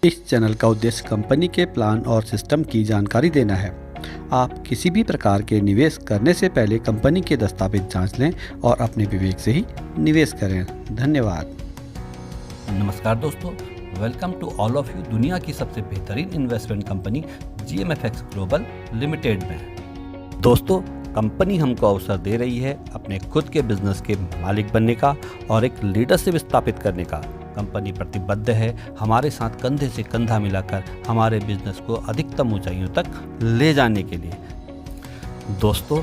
इस चैनल का उद्देश्य कंपनी के प्लान और सिस्टम की जानकारी देना है। आप किसी भी प्रकार के निवेश करने से पहले कंपनी के दस्तावेज जांच लें और अपने विवेक से ही निवेश करें। धन्यवाद। नमस्कार दोस्तों, welcome to all of you दुनिया की सबसे बेहतरीन investment company GMFX global limited में। दोस्तों, कंपनी हमको अवसर दे रही है अपने खुद के बिजनेस के मालिक बनने का और एक लीडरशिप स्थापित करने का। कंपनी प्रतिबद्ध है हमारे साथ कंधे से कंधा मिलाकर हमारे बिजनेस को अधिकतम ऊंचाइयों तक ले जाने के लिए। दोस्तों,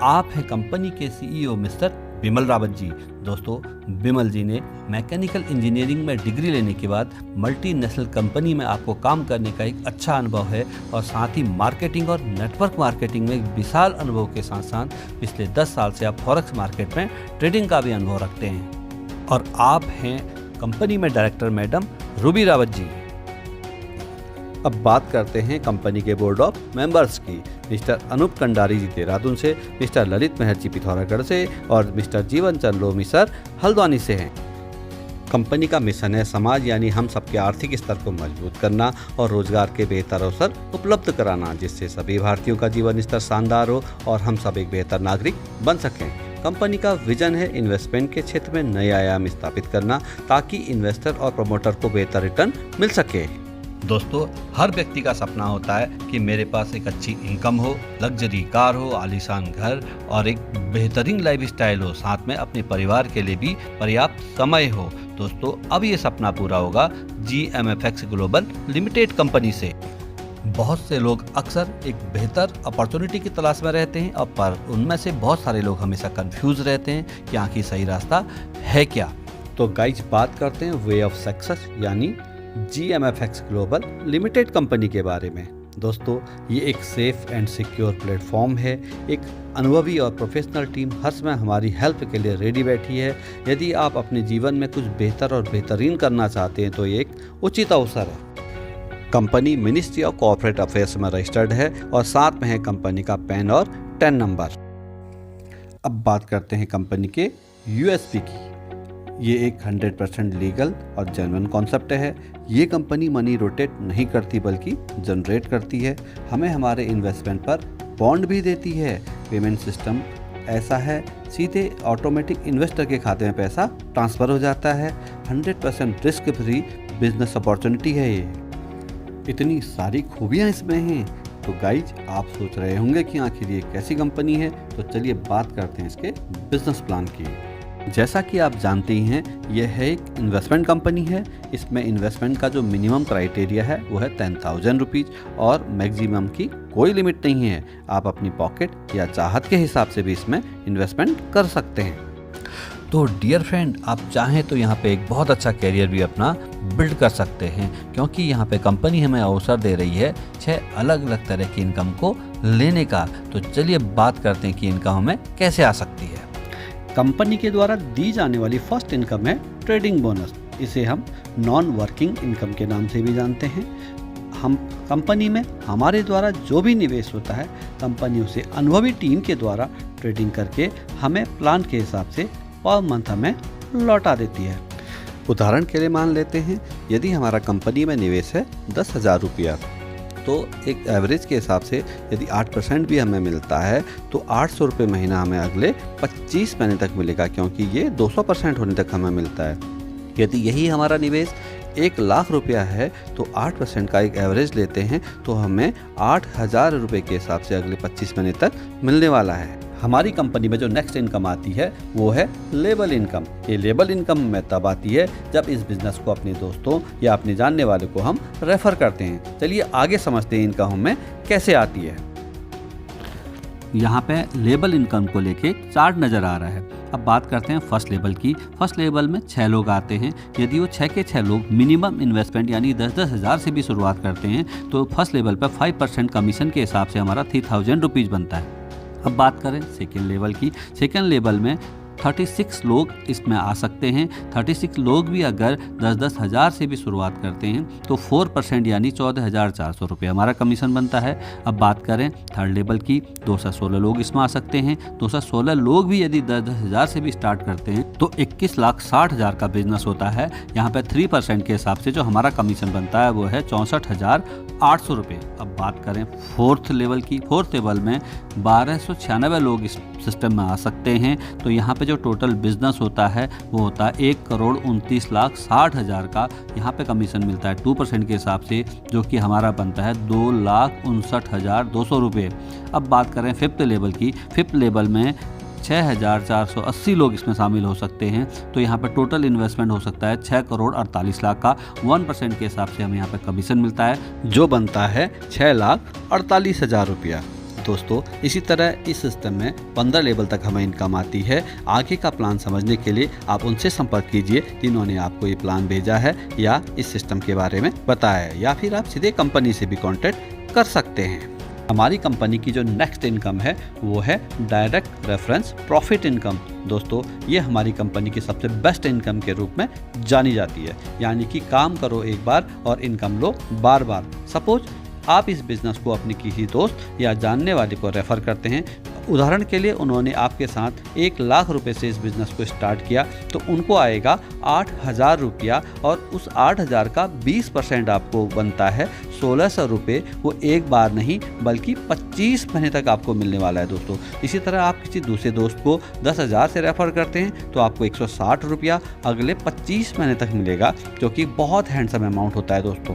आप हैं कंपनी के CEO मिस्टर बिमल रावत जी। दोस्तों, बिमल जी ने मैकेनिकल इंजीनियरिंग में डिग्री लेने के बाद मल्टीनेशनल कंपनी में आपको काम करने का एक अच्छा अनुभव है और साथ ही मार्केटिंग और नेटवर्क मार्केटिंग में एक विशाल अनुभव के साथ साथ पिछले 10 साल से आप फॉरेक्स मार्केट में ट्रेडिंग का भी अनुभव रखते हैं। और आप हैं कंपनी में director madam Ruby Rawat ji. अब बात करते हैं कंपनी के बोर्ड ऑफ मेंबर्स की। मिस्टर अनूप कंडारी जी देहरादून से, मिस्टर ललित मेहर जी पिथौरागढ़ से और मिस्टर जीवन चंद्र लोमी सर हल्द्वानी से हैं। कंपनी का मिशन है समाज यानी हम सबके आर्थिक स्तर को मजबूत करना और रोजगार के बेहतर अवसर उपलब्ध कराना, जिससे सभी भारतीयों का जीवन स्तर शानदार हो और हम सब एक बेहतर नागरिक बन सकें। कंपनी का विजन है इन्वेस्टमेंट के क्षेत्र में नए आयाम स्थापित करना ताकि इन्वेस्टर और प्रमोटर को बेहतर रिटर्न मिल सके। दोस्तों, हर व्यक्ति का सपना होता है कि मेरे पास एक अच्छी इनकम हो, लग्जरी कार हो, आलीशान घर और एक बेहतरीन लाइफस्टाइल हो, साथ में अपने परिवार के लिए भी पर्याप्त समय हो। दोस्तों, अब ये सपना पूरा होगा GMFX ग्लोबल लिमिटेड कंपनी से। बहुत से लोग अक्सर एक बेहतर अपॉर्चुनिटी की तलाश में रहते हैं और पर उनमें से बहुत सारे लोग हमेशा कंफ्यूज रहते हैं कि आखिर सही रास्ता है क्या। तो गाइज, बात करते हैं वे ऑफ सक्सेस यानी GMFX ग्लोबल लिमिटेड कंपनी के बारे में। दोस्तों, ये एक सेफ एंड सिक्योर प्लेटफॉर्म है। एक अनुभवी और प्रोफेशनल टीम हर समय हमारी हेल्प के लिए रेडी बैठी है। यदि आप अपने जीवन में कुछ बेहतर और बेहतरीन करना चाहते हैं तो ये एक उचित अवसर है। Company ministry of corporate affairs में रजिस्टर्ड है और साथ में है कंपनी का पैन और टैन नंबर। अब बात करते हैं कंपनी के USP की। ये एक 100% लीगल और जेन्युइन कॉन्सेप्ट है। ये कंपनी मनी रोटेट नहीं करती बल्कि जनरेट करती है। हमें हमारे इन्वेस्टमेंट पर बॉन्ड भी देती है। पेमेंट सिस्टम ऐसा है, सीधे ऑटोमेटिक इन्वेस्टर के खाते में पैसा ट्रांसफ़र हो जाता है। 100% रिस्क फ्री बिजनेस अपॉर्चुनिटी है ये। इतनी सारी खूबियाँ इसमें हैं तो गाइज, आप सोच रहे होंगे कि आखिर ये कैसी कंपनी है। तो चलिए बात करते हैं इसके बिजनेस प्लान की। जैसा कि आप जानते ही हैं, यह है एक इन्वेस्टमेंट कंपनी है। इसमें इन्वेस्टमेंट का जो मिनिमम क्राइटेरिया है वो है 10,000 रुपीज़ और मैक्सिमम की कोई लिमिट नहीं है। आप अपनी पॉकेट या चाहत के हिसाब से भी इसमें इन्वेस्टमेंट कर सकते हैं। तो डियर फ्रेंड, आप चाहें तो यहाँ पे एक बहुत अच्छा कैरियर भी अपना बिल्ड कर सकते हैं, क्योंकि यहाँ पे कंपनी हमें अवसर दे रही है 6 अलग अलग तरह की इनकम को लेने का। तो चलिए बात करते हैं कि इनकम हमें कैसे आ सकती है। कंपनी के द्वारा दी जाने वाली फर्स्ट इनकम है ट्रेडिंग बोनस। इसे हम नॉन वर्किंग इनकम के नाम से भी जानते हैं। हम कंपनी में हमारे द्वारा जो भी निवेश होता है, कंपनी उसे अनुभवी टीम के द्वारा ट्रेडिंग करके हमें प्लान के हिसाब से पर मंथ हमें लौटा देती है। उदाहरण के लिए मान लेते हैं, यदि हमारा कंपनी में निवेश है 10,000 रुपया, तो एक एवरेज के हिसाब से यदि 8% भी हमें मिलता है तो 800 रुपये महीना हमें अगले 25 महीने तक मिलेगा, क्योंकि ये 200% होने तक हमें मिलता है। यदि यही हमारा निवेश 1,00,000 रुपया है तो 8% का एक एवरेज लेते हैं तो हमें 8,000 रुपये के हिसाब से अगले 25 महीने तक मिलने वाला है। हमारी कंपनी में जो नेक्स्ट इनकम आती है वो है लेबल इनकम। ये लेबल इनकम में तब आती है जब इस बिजनेस को अपने दोस्तों या अपने जानने वाले को हम रेफर करते हैं। चलिए आगे समझते हैं इनकम हमें कैसे आती है। यहाँ पे लेबल इनकम को लेके चार्ट नज़र आ रहा है। अब बात करते हैं फर्स्ट लेवल की। फर्स्ट लेवल में 6 लोग आते हैं। यदि वो 6 के 6 लोग मिनिमम इन्वेस्टमेंट यानी 10-10 हज़ार से भी शुरुआत करते हैं तो फर्स्ट लेवल पर 5% कमीशन के हिसाब से हमारा 3,000 रुपीज़ बनता है। अब बात करें सेकेंड लेवल की। सेकेंड लेवल में 36 लोग इसमें आ सकते हैं। 36 लोग भी अगर 10-10 हज़ार से भी शुरुआत करते हैं तो 4% यानी 14,400 रुपये हमारा कमीशन बनता है। अब बात करें थर्ड लेवल की, 216 लोग इसमें आ सकते हैं। 216 लोग भी यदि 10-10 हज़ार से भी स्टार्ट करते हैं तो 21,60,000 का बिजनेस होता है। यहाँ पे 3% के हिसाब से जो हमारा कमीशन बनता है वो है 64,800 रुपये। अब बात करें फोर्थ लेवल की, फोर्थ लेवल में 1296 लोग इस सिस्टम में आ सकते हैं। तो यहाँ पे जो टोटल बिजनेस होता है वो होता है 1,29,60,000 का। यहाँ पे कमीशन मिलता है 2% के हिसाब से, जो कि हमारा बनता है 2,59,200 रुपये। अब बात करें फिफ्थ लेवल की, फिफ्थ लेवल में 6,480 लोग इसमें शामिल हो सकते हैं। तो यहाँ पर टोटल इन्वेस्टमेंट हो सकता है 6,48,00,000 का। 1% के हिसाब से हमें यहाँ पर कमीशन मिलता है, जो बनता है 6,48,000 रुपया। दोस्तों इसी तरह इस सिस्टम में 15 लेवल तक हमें इनकम आती है। आगे का प्लान समझने के लिए आप उनसे संपर्क कीजिए जिन्होंने आपको ये प्लान भेजा है या इस सिस्टम के बारे में बताया है, या फिर आप सीधे कंपनी से भी कॉन्टेक्ट कर सकते हैं। हमारी कंपनी की जो नेक्स्ट इनकम है वो है डायरेक्ट रेफरेंस प्रॉफिट इनकम। दोस्तों ये हमारी कंपनी की सबसे बेस्ट इनकम के रूप में जानी जाती है, यानी कि काम करो एक बार और इनकम लो बार बार। सपोज आप इस बिज़नेस को अपने किसी दोस्त या जानने वाले को रेफ़र करते हैं। उदाहरण के लिए उन्होंने आपके साथ 1 लाख रुपए से इस बिज़नेस को स्टार्ट किया तो उनको आएगा 8,000 रुपया, और उस 8,000 का 20% आपको बनता है 1,600 रुपये। वो एक बार नहीं बल्कि 25 महीने तक आपको मिलने वाला है दोस्तों। इसी तरह आप किसी दूसरे दोस्त को 10,000 से रेफ़र करते हैं तो आपको 160 रुपया अगले 25 महीने तक मिलेगा, जो कि बहुत हैंडसम अमाउंट होता है दोस्तों।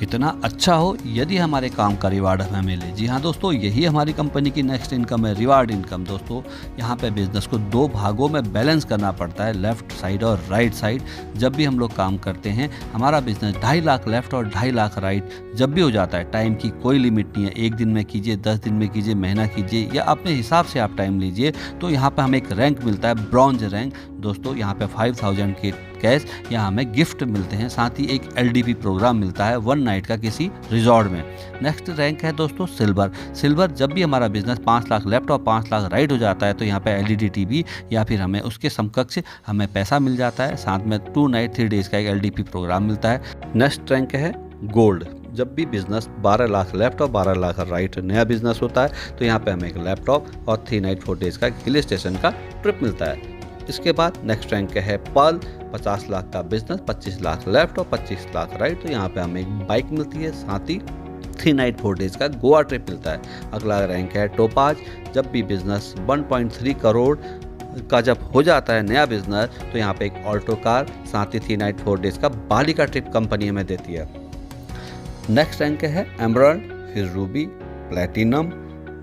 इतना अच्छा हो यदि हमारे काम का रिवार्ड हमें मिले। जी हाँ दोस्तों, यही हमारी कंपनी की नेक्स्ट इनकम है, रिवार्ड इनकम। दोस्तों यहाँ पे बिजनेस को 2 भागों में बैलेंस करना पड़ता है, लेफ्ट साइड और राइट साइड। जब भी हम लोग काम करते हैं हमारा बिजनेस 2.5 लाख लेफ्ट और 2.5 लाख राइट जब भी हो जाता है। टाइम की कोई लिमिट नहीं है, 1 दिन में कीजिए, 10 दिन में कीजिए, महीना कीजिए, या अपने हिसाब से आप टाइम लीजिए। तो यहाँ पर हमें एक रैंक मिलता है, ब्रॉन्ज रैंक। दोस्तों यहाँ पे 5,000 के कैश यहाँ हमें गिफ्ट मिलते हैं, साथ ही एक LDP प्रोग्राम मिलता है 1 नाइट का किसी रिजॉर्ट में। नेक्स्ट रैंक है दोस्तों सिल्वर। सिल्वर जब भी हमारा बिजनेस 5 लाख लेफ्ट और 5 लाख राइट हो जाता है तो यहाँ पे LED TV या फिर हमें उसके समकक्ष हमें पैसा मिल जाता है, साथ में 2 नाइट 3 डेज का एक LDP प्रोग्राम मिलता है। नेक्स्ट रैंक है गोल्ड। जब भी बिजनेस 12 लाख लेफ्ट और 12 लाख राइट नया बिजनेस होता है तो यहाँ पे हमें एक लैपटॉप और 3 नाइट 4 डेज का हिल स्टेशन का ट्रिप मिलता है। इसके बाद नेक्स्ट रैंक है पर्ल। 50 लाख का बिजनेस, 25 लाख लेफ्ट और 25 लाख राइट, तो यहाँ पे हमें एक बाइक मिलती है, साथ ही 3 नाइट 4 डेज का गोवा ट्रिप मिलता है। अगला रैंक है टोपाज। जब भी बिजनेस 1.3 करोड़ का जब हो जाता है नया बिजनेस तो यहाँ पे एक ऑल्टो कार, साथ ही 3 नाइट 4 डेज का बाली का ट्रिप कंपनी हमें देती है। नेक्स्ट रैंक है एमराल्ड, फिर ruby, platinum,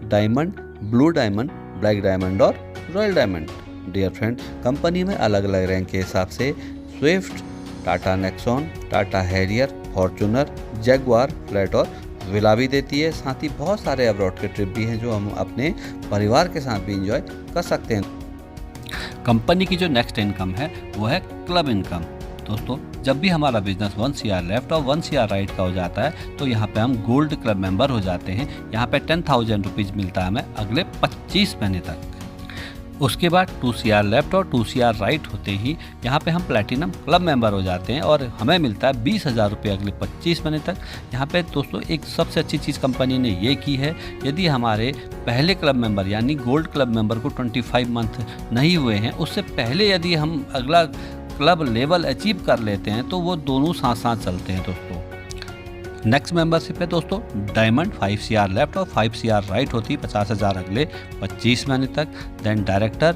diamond, blue diamond, black diamond और royal diamond. Dear friend, company में अलग अलग रैंक के हिसाब से Swift, Tata Nexon, Tata Harrier, Fortuner, Jaguar, flat और विला भी देती है। साथ ही बहुत सारे अब्रॉड के ट्रिप भी हैं जो हम अपने परिवार के साथ भी इंजॉय कर सकते हैं। कंपनी की जो नेक्स्ट इनकम है वो है क्लब इनकम। दोस्तों जब भी हमारा बिजनेस 1 CR लेफ्ट और 1 CR राइट का हो जाता है तो यहाँ पे हम गोल्ड क्लब मेंबर हो जाते हैं। यहाँ पे 10,000 रुपीज़ मिलता है हमें अगले 25 महीने तक। उसके बाद 2 CR लेफ्ट और 2 CR राइट होते ही यहाँ पे हम प्लैटिनम क्लब मेंबर हो जाते हैं और हमें मिलता है 20,000 रुपये अगले 25 महीने तक। यहाँ पे दोस्तों एक सबसे अच्छी चीज़ कंपनी ने ये की है, यदि हमारे पहले क्लब मेंबर यानी गोल्ड क्लब मेंबर को 25 मंथ नहीं हुए हैं, उससे पहले यदि हम अगला क्लब लेवल अचीव कर लेते हैं तो वो दोनों साथ साथ चलते हैं दोस्तों। नेक्स्ट मेंबरशिप है दोस्तों डायमंड। 5 CR लेफ्ट और 5 CR राइट होती है, 50,000 अगले 25 महीने तक। देन डायरेक्टर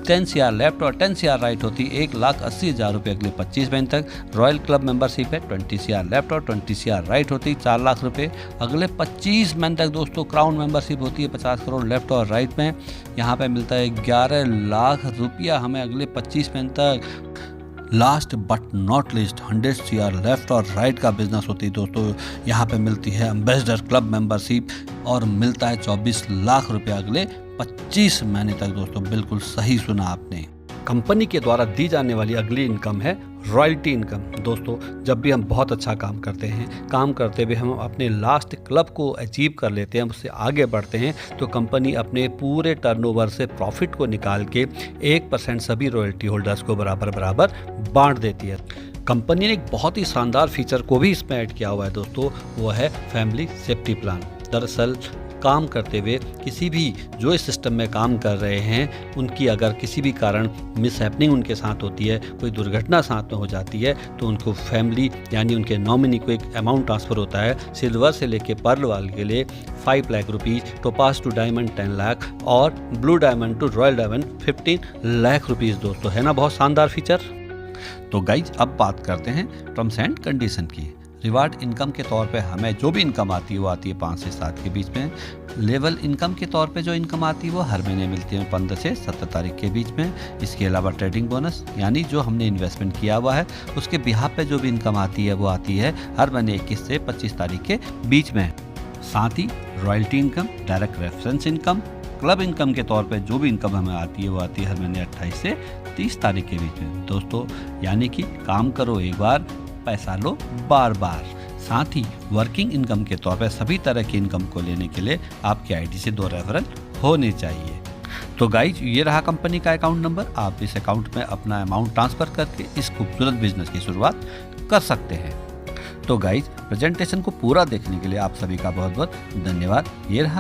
10 CR लेफ्ट और 10 CR राइट होती है, 1,80,000 रुपये अगले 25 महीने तक। रॉयल क्लब मेंबरशिप है 20 CR लेफ्ट और 20 CR राइट होती है, 4 लाख रुपये अगले 25 महीने तक। दोस्तों क्राउन मेंबरशिप होती है 50 करोड़ लेफ्ट और राइट में, यहाँ पे मिलता है 11 लाख रुपया हमें अगले 25 महीने तक। Last but not list 100 CR left और राइट का बिजनेस होती है दोस्तों, यहाँ पे मिलती है एम्बेसडर क्लब मेंबरशिप और मिलता है 24 लाख रुपये अगले 25 महीने तक। दोस्तों बिल्कुल सही सुना आपने। कंपनी के द्वारा दी जाने वाली अगली इनकम है रॉयल्टी इनकम। दोस्तों, जब भी हम बहुत अच्छा काम करते हैं, काम करते हुए हम अपने लास्ट क्लब को अचीव कर लेते हैं, उससे आगे बढ़ते हैं, तो कंपनी अपने पूरे टर्नओवर से प्रॉफिट को निकाल के 1% सभी रॉयल्टी होल्डर्स को बराबर बराबर बांट देती है। कंपनी ने एक बहुत ही शानदार फीचर को भी इसमें ऐड किया हुआ है दोस्तों, वो है फैमिली सेफ्टी प्लान। दरअसल काम करते हुए किसी भी जो इस सिस्टम में काम कर रहे हैं, उनकी अगर किसी भी कारण मिसहैपनिंग उनके साथ होती है, कोई दुर्घटना साथ में हो जाती है, तो उनको फैमिली यानी उनके नॉमिनी को एक अमाउंट ट्रांसफ़र होता है। सिल्वर से लेके पर्ल वाले के लिए 5 lakh rupees, topaz to diamond 10 lakh और blue diamond to royal diamond 15 lakh rupees. दोस्तों, है ना बहुत शानदार फीचर। तो गाइज, अब बात करते हैं टर्म्स एंड कंडीशन की। रिवार्ड इनकम के तौर पे हमें जो भी इनकम आती है वो आती है 5 से 7 के बीच में। लेवल इनकम के तौर पे जो इनकम आती है वो हर महीने मिलती है 15 से 17 तारीख के बीच में। इसके अलावा ट्रेडिंग बोनस यानी जो हमने इन्वेस्टमेंट किया हुआ है उसके बिहाफ पे जो भी इनकम आती है वो आती है हर महीने 21 से 25 तारीख के बीच में। साथ ही royalty income, direct reference income, club income के तौर पे जो भी इनकम हमें आती है वो आती है हर महीने 28 से 30 तारीख के बीच में। दोस्तों, यानी कि काम करो एक बार, पैसा लो बार बार। साथ ही वर्किंग इनकम के तौर पर सभी तरह की इनकम को लेने के लिए आपके आईडी से 2 रेफरल होने चाहिए। तो गाइज, ये रहा कंपनी का अकाउंट नंबर। आप इस अकाउंट में अपना अमाउंट ट्रांसफ़र करके इस खूबसूरत बिजनेस की शुरुआत कर सकते हैं। तो गाइज, प्रेजेंटेशन को पूरा देखने के लिए आप सभी का बहुत बहुत धन्यवाद। ये रहा